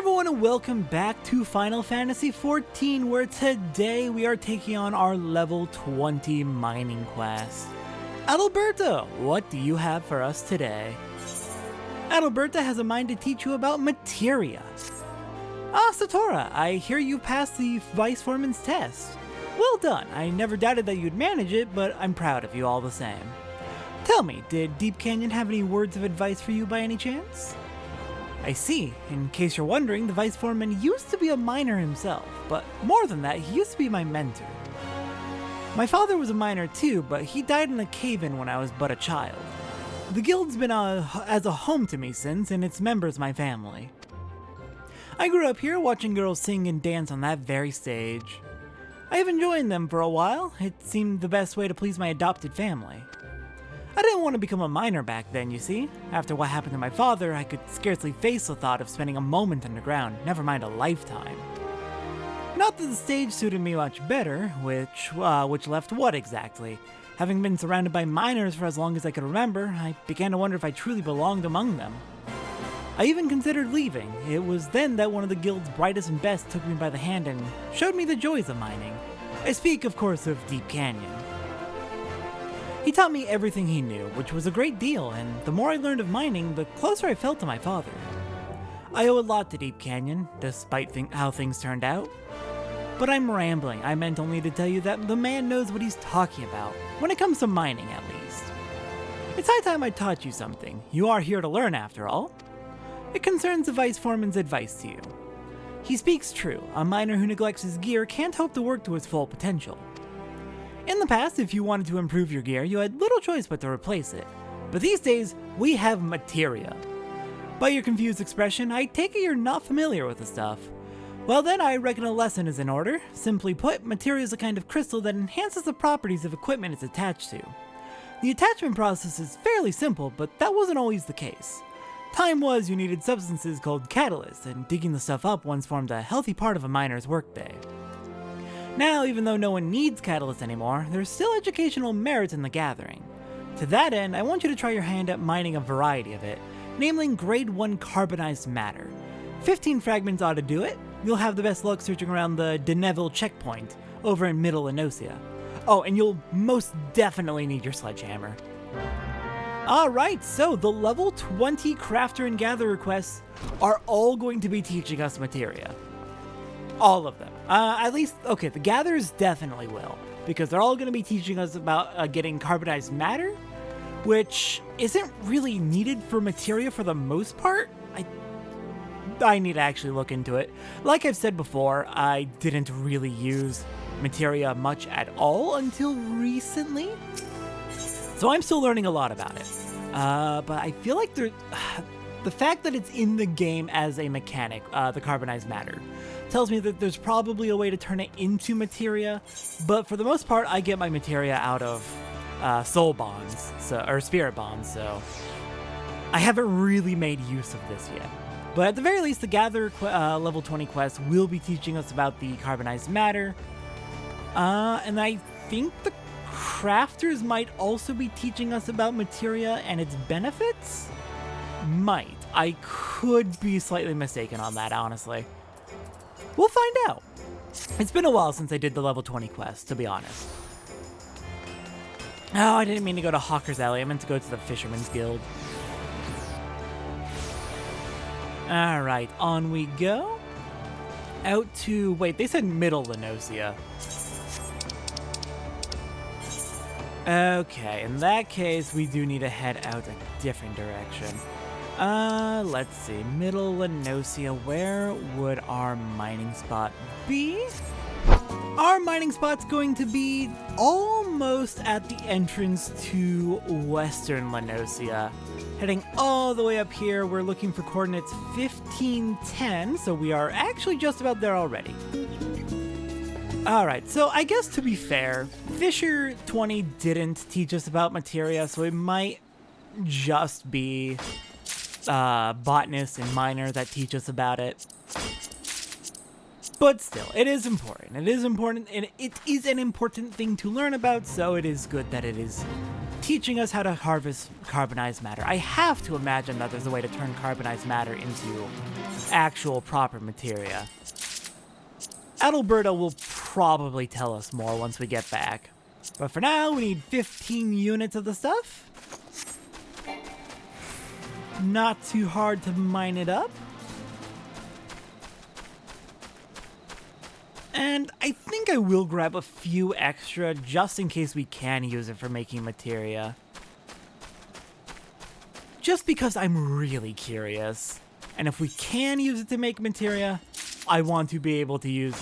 everyone and welcome back to Final Fantasy XIV, where today we are taking on our level 20 mining quest. Adalberta, what do you have for us today? Adalberta has a mind to teach you about materia. Ah, Satora, I hear you passed the Vice Foreman's test. Well done, I never doubted that you'd manage it, but I'm proud of you all the same. Tell me, did Deep Canyon have any words of advice for you by any chance? I see. In case you're wondering, the Vice Foreman used to be a miner himself, but more than that, he used to be my mentor. My father was a miner too, but he died in a cave-in when I was but a child. The guild's been as a home to me since, and its members my family. I grew up here watching girls sing and dance on that very stage. I have enjoyed them for a while. It seemed the best way to please my adopted family. I didn't want to become a miner back then, you see. After what happened to my father, I could scarcely face the thought of spending a moment underground, never mind a lifetime. Not that the stage suited me much better, which left what exactly? Having been surrounded by miners for as long as I could remember, I began to wonder if I truly belonged among them. I even considered leaving. It was then that one of the guild's brightest and best took me by the hand and showed me the joys of mining. I speak, of course, of Deep Canyon. He taught me everything he knew, which was a great deal, and the more I learned of mining, the closer I felt to my father. I owe a lot to Deep Canyon, despite how things turned out. But I'm rambling. I meant only to tell you that the man knows what he's talking about, when it comes to mining at least. It's high time I taught you something. You are here to learn after all. It concerns the Vice Foreman's advice to you. He speaks true. A miner who neglects his gear can't hope to work to his full potential. In the past, if you wanted to improve your gear, you had little choice but to replace it. But these days, we have materia. By your confused expression, I take it you're not familiar with the stuff. Well then, I reckon a lesson is in order. Simply put, materia is a kind of crystal that enhances the properties of equipment it's attached to. The attachment process is fairly simple, but that wasn't always the case. Time was you needed substances called catalysts, and digging the stuff up once formed a healthy part of a miner's workday. Now, even though no one needs catalysts anymore, there's still educational merit in the gathering. To that end, I want you to try your hand at mining a variety of it, namely grade 1 carbonized matter. 15 fragments ought to do it. You'll have the best luck searching around the Deneville checkpoint over in Middle Enosia. Oh, and you'll most definitely need your sledgehammer. Alright, so the level 20 crafter and gatherer quests are all going to be teaching us materia. All of them. At least, okay, the gatherers definitely will, because they're all going to be teaching us about getting carbonized matter, which isn't really needed for materia for the most part. I need to actually look into it. Like I've said before, I didn't really use materia much at all until recently, so I'm still learning a lot about it. But I feel like the fact that it's in the game as a mechanic, the carbonized matter, tells me that there's probably a way to turn it into materia, but for the most part, I get my materia out of soul bonds, or spirit bonds, so I haven't really made use of this yet. But at the very least, the Gatherer level 20 quest will be teaching us about the carbonized matter, and I think the crafters might also be teaching us about materia and its benefits? Might. I could be slightly mistaken on that, honestly. We'll find out. It's been a while since I did the level 20 quest, to be honest. Oh, I didn't mean to go to Hawker's Alley. I meant to go to the Fisherman's Guild. Alright, on we go. Out to... wait, they said Middle Enosia. Okay, in that case, we do need to head out a different direction. Let's see. Middle Enosia, where would our mining spot be? Our mining spot's going to be almost at the entrance to Western Lenosia. Heading all the way up here, we're looking for coordinates 1510, so we are actually just about there already. Alright, so I guess to be fair, Fisher 20 didn't teach us about materia, so it might just be botanist and miner that teach us about it. But still, it is important. It is important, and it is an important thing to learn about, so it is good that it is teaching us how to harvest carbonized matter. I have to imagine that there's a way to turn carbonized matter into actual proper materia. Adalberta will probably tell us more once we get back. But for now, we need 15 units of the stuff. Not too hard to mine it up. And I think I will grab a few extra just in case we can use it for making materia. Just because I'm really curious. And if we can use it to make materia, I want to be able to use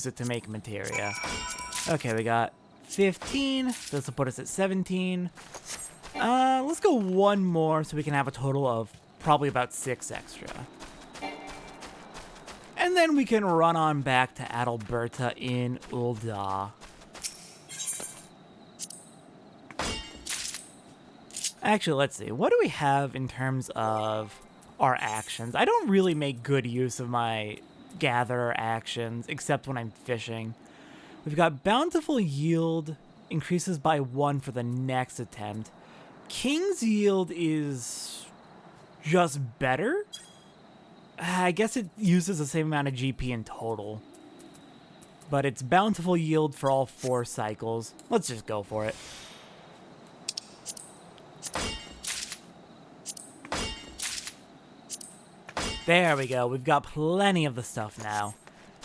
it to make materia. Okay, we got 15. This will put us at 17. Let's go one more so we can have a total of probably about 6 extra. And then we can run on back to Adalberta in Ul'dah. Actually, let's see. What do we have in terms of our actions? I don't really make good use of my gatherer actions, except when I'm fishing. We've got Bountiful Yield increases by 1 for the next attempt. King's Yield is just better? I guess it uses the same amount of GP in total. But it's Bountiful Yield for all 4 cycles. Let's just go for it. There we go. We've got plenty of the stuff now.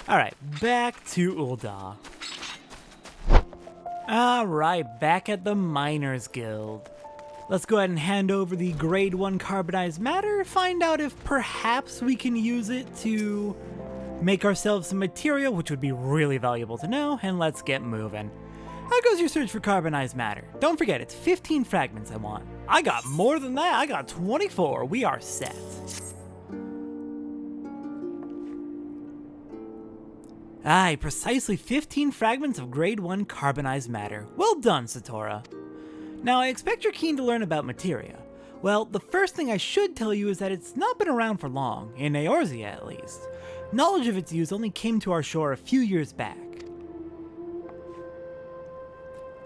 Alright, back to Ul'dah. Alright, back at the Miners Guild. Let's go ahead and hand over the grade 1 carbonized matter, find out if perhaps we can use it to make ourselves some material, which would be really valuable to know, and let's get moving. How goes your search for carbonized matter? Don't forget, it's 15 fragments I want. I got more than that, I got 24, we are set. Aye, precisely 15 fragments of grade 1 carbonized matter. Well done, Satora. Now, I expect you're keen to learn about materia. Well, the first thing I should tell you is that it's not been around for long, in Eorzea at least. Knowledge of its use only came to our shore a few years back.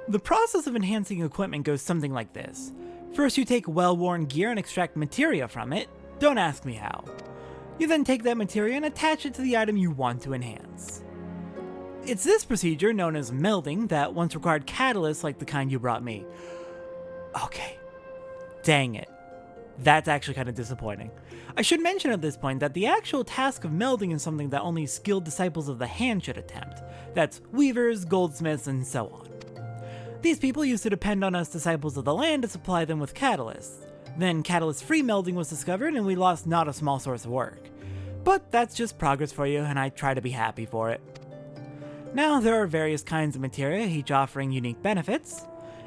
The process of enhancing equipment goes something like this. First, you take well-worn gear and extract materia from it. Don't ask me how. You then take that materia and attach it to the item you want to enhance. It's this procedure, known as melding, that once required catalysts like the kind you brought me. Okay. Dang it. That's actually kind of disappointing. I should mention at this point that the actual task of melding is something that only skilled disciples of the hand should attempt. That's weavers, goldsmiths, and so on. These people used to depend on us disciples of the land to supply them with catalysts. Then catalyst-free melding was discovered and we lost not a small source of work. But that's just progress for you, and I try to be happy for it. Now, there are various kinds of materia, each offering unique benefits.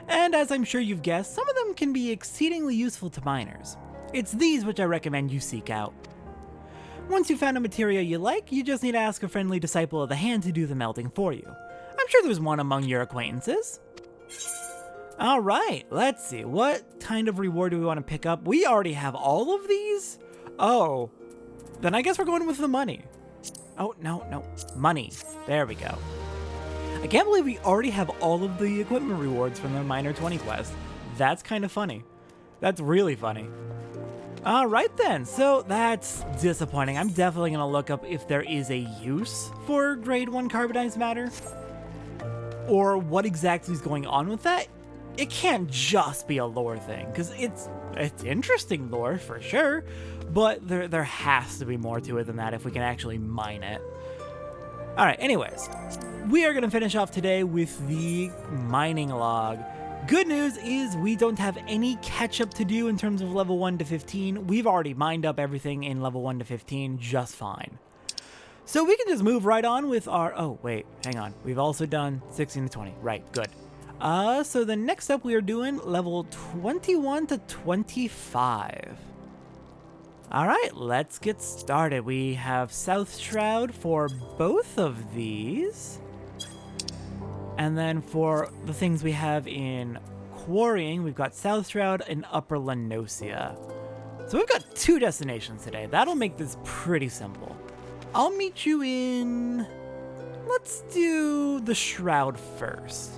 And as I'm sure you've guessed, some of them can be exceedingly useful to miners. It's these which I recommend you seek out. Once you've found a materia you like, you just need to ask a friendly disciple of the hand to do the melding for you. I'm sure there's one among your acquaintances. Alright, let's see, what kind of reward do we want to pick up? We already have all of these? Oh, then I guess we're going with the money. Oh, no, money. There we go. I can't believe we already have all of the equipment rewards from the Miner 20 quest. That's kind of funny. That's really funny. Alright then, so that's disappointing. I'm definitely going to look up if there is a use for grade 1 carbonized matter. Or what exactly is going on with that. It can't just be a lore thing, because it's interesting lore for sure, but there has to be more to it than that if we can actually mine it. Alright, anyways, we are going to finish off today with the mining log. Good news is we don't have any catch-up to do in terms of level 1 to 15. We've already mined up everything in level 1 to 15 just fine. So we can just move right on with our... Oh, wait, hang on. We've also done 16 to 20. Right, good. So the next up we are doing level 21 to 25. Alright, let's get started. We have South Shroud for both of these. And then for the things we have in quarrying, we've got South Shroud and Upper Lenosia. So we've got 2 destinations today. That'll make this pretty simple. I'll meet you in... Let's do the Shroud first.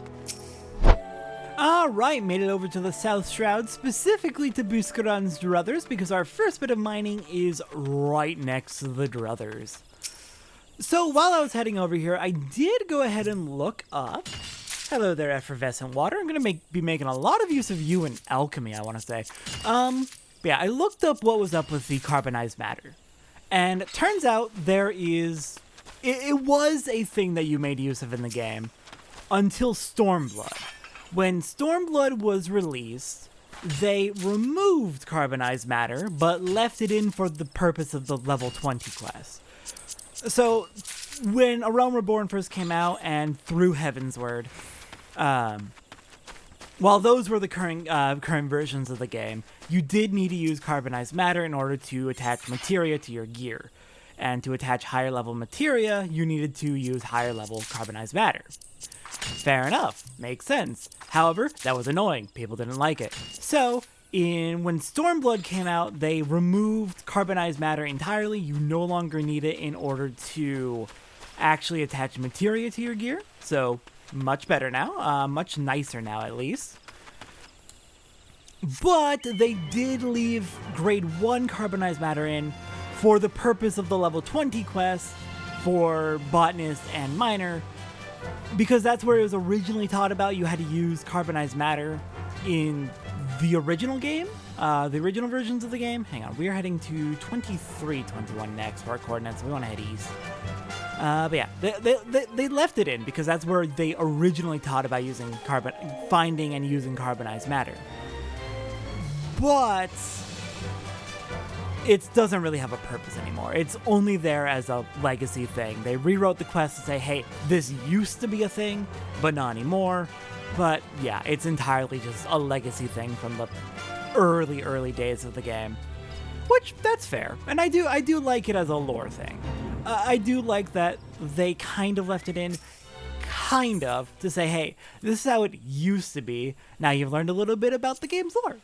Alright, made it over to the South Shroud, specifically to Buscaran's Druthers, because our first bit of mining is right next to the Druthers. So while I was heading over here, I did go ahead and look up. Hello there, effervescent water. I'm going to be making a lot of use of you in alchemy, I want to say. Yeah, I looked up what was up with the carbonized matter. And it turns out there is... It was a thing that you made use of in the game until Stormblood. When Stormblood was released, they removed carbonized matter, but left it in for the purpose of the level 20 class. So, when A Realm Reborn first came out and through Heavensward, while those were the current versions of the game, you did need to use carbonized matter in order to attach materia to your gear. And to attach higher level materia, you needed to use higher level carbonized matter. Fair enough, makes sense. However, that was annoying. People didn't like it. So, when Stormblood came out, they removed carbonized matter entirely. You no longer need it in order to actually attach materia to your gear. So, much better now. Much nicer now, at least. But they did leave grade 1 carbonized matter in for the purpose of the level 20 quest for botanist and miner, because that's where it was originally taught about. You had to use carbonized matter in the original game, the original versions of the game. Hang on, we are heading to 2321 next for our coordinates. We want to head east. But yeah, they left it in because that's where they originally taught about finding and using carbonized matter. But it doesn't really have a purpose anymore. It's only there as a legacy thing. They rewrote the quest to say, hey, this used to be a thing, but not anymore. But yeah, it's entirely just a legacy thing from the early days of the game. Which, that's fair. And I do like it as a lore thing. I do like that they kind of left it in, kind of, to say, hey, this is how it used to be. Now you've learned a little bit about the game's lore.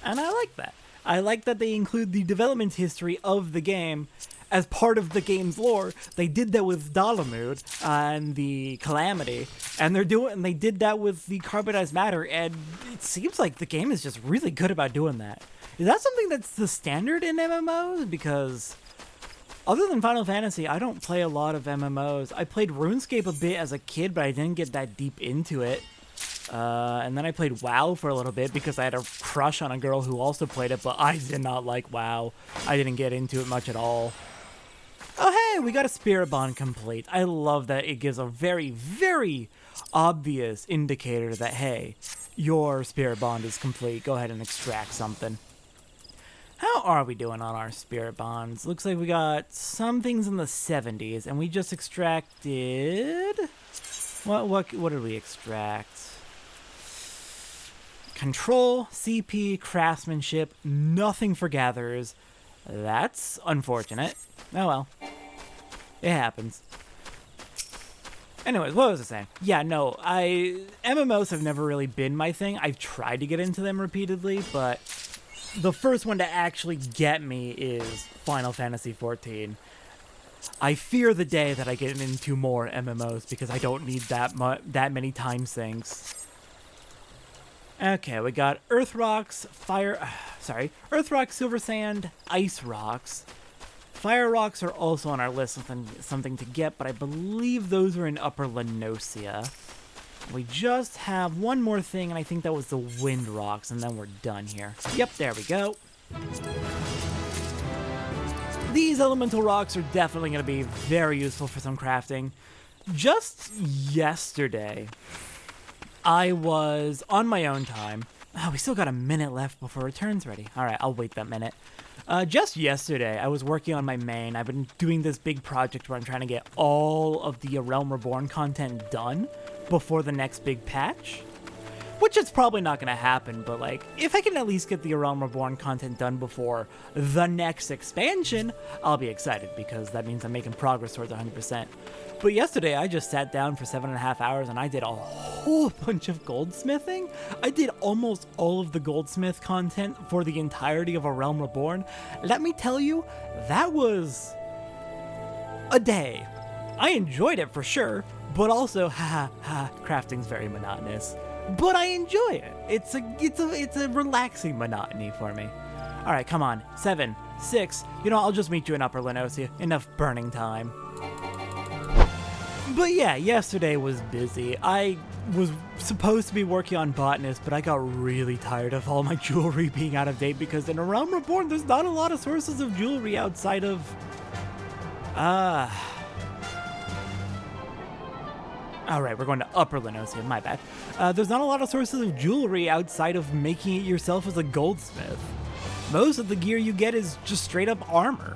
And I like that. I like that they include the development history of the game as part of the game's lore. They did that with Dalamud and the Calamity, and they did that with the carbonized matter, and it seems like the game is just really good about doing that. Is that something that's the standard in MMOs? Because other than Final Fantasy, I don't play a lot of MMOs. I played RuneScape a bit as a kid, but I didn't get that deep into it. And then I played WoW for a little bit because I had a crush on a girl who also played it, but I did not like WoW. I didn't get into it much at all. Oh hey, we got a spirit bond complete. I love that it gives a very, very obvious indicator that, hey, your spirit bond is complete. Go ahead and extract something. How are we doing on our spirit bonds? Looks like we got some things in the 70s, and we just extracted... What did we extract? Control, CP, craftsmanship, nothing for gatherers. That's unfortunate. Oh well. It happens. Anyways, what was I saying? Yeah, no, MMOs have never really been my thing. I've tried to get into them repeatedly, but the first one to actually get me is Final Fantasy XIV. I fear the day that I get into more MMOs because I don't need that many time sinks. Okay, we got Earth Rocks, Earth Rocks, Silver Sand, Ice Rocks. Fire Rocks are also on our list of something to get, but I believe those are in Upper Lenosia. We just have one more thing, and I think that was the Wind Rocks, and then we're done here. Yep, there we go. These elemental rocks are definitely going to be very useful for some crafting. Just yesterday, I was on my own time. Oh, we still got a minute left before return's ready. All right, I'll wait that minute. Just yesterday, I was working on my main. I've been doing this big project where I'm trying to get all of the Realm Reborn content done before the next big patch. Which is probably not going to happen, but like, if I can at least get the Realm Reborn content done before the next expansion, I'll be excited, because that means I'm making progress towards 100%. But yesterday, I just sat down for 7.5 hours and I did a whole bunch of goldsmithing. I did almost all of the goldsmith content for the entirety of A Realm Reborn. Let me tell you, that was a day. I enjoyed it for sure, but also, crafting's very monotonous. but I enjoy it. It's a relaxing monotony for me. All right, come on, 7, 6. You know, I'll just meet you in Upper Lenosia. Enough burning time. But yeah, yesterday was busy. I was supposed to be working on Botanist, but I got really tired of all my jewelry being out of date because in A Realm Reborn, there's not a lot of sources of jewelry outside of... Alright, we're going to Upper Lenosia, my bad. There's not a lot of sources of jewelry outside of making it yourself as a goldsmith. Most of the gear you get is just straight up armor.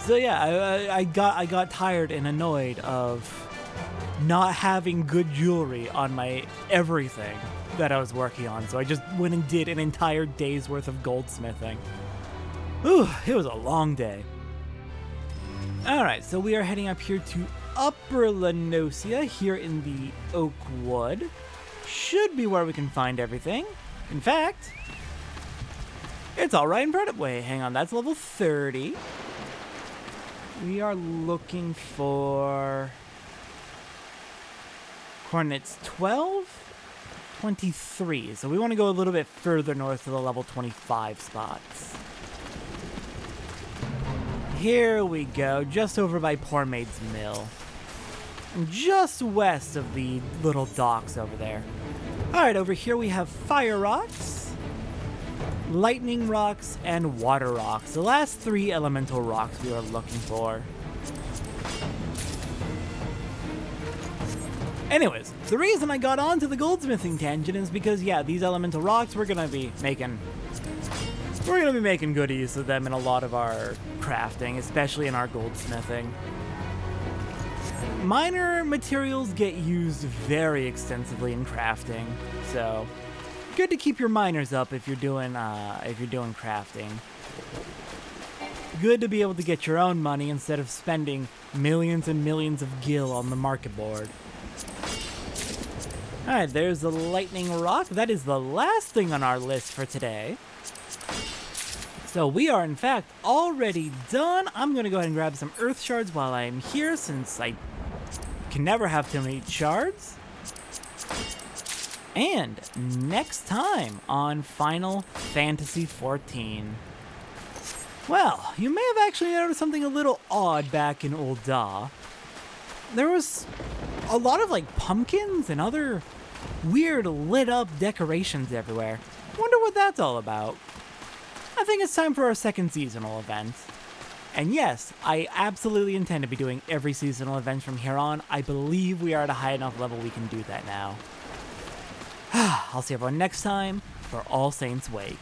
So yeah, I got tired and annoyed of not having good jewelry on my everything that I was working on, so I just went and did an entire day's worth of goldsmithing. Ooh, it was a long day. Alright, so we are heading up here to Upper Lenosia, here in the Oak Wood. Should be where we can find everything. In fact, it's all right in front of... Wait, hang on, that's level 30. We are looking for coordinates 12, 23. So we want to go a little bit further north to the level 25 spots. Here we go, just over by Poor Maid's Mill. And just west of the little docks over there. Alright, over here we have fire rocks, lightning rocks, and water rocks. The last 3 elemental rocks we are looking for. Anyways, the reason I got onto the goldsmithing tangent is because, yeah, these elemental rocks, we're gonna be making good use of them in a lot of our crafting, especially in our goldsmithing. Minor materials get used very extensively in crafting, so good to keep your miners up if you're doing crafting. Good to be able to get your own money instead of spending millions and millions of gil on the market board. Alright, there's the lightning rock. That is the last thing on our list for today. So we are in fact already done. I'm gonna go ahead and grab some earth shards while I'm here, since I can never have too many shards. And next time on Final Fantasy XIV. Well, you may have actually noticed something a little odd back in Old Da. There was a lot of like pumpkins and other weird lit up decorations everywhere. Wonder what that's all about. I think it's time for our second seasonal event. And yes, I absolutely intend to be doing every seasonal event from here on. I believe we are at a high enough level we can do that now. I'll see everyone next time for All Saints Wake.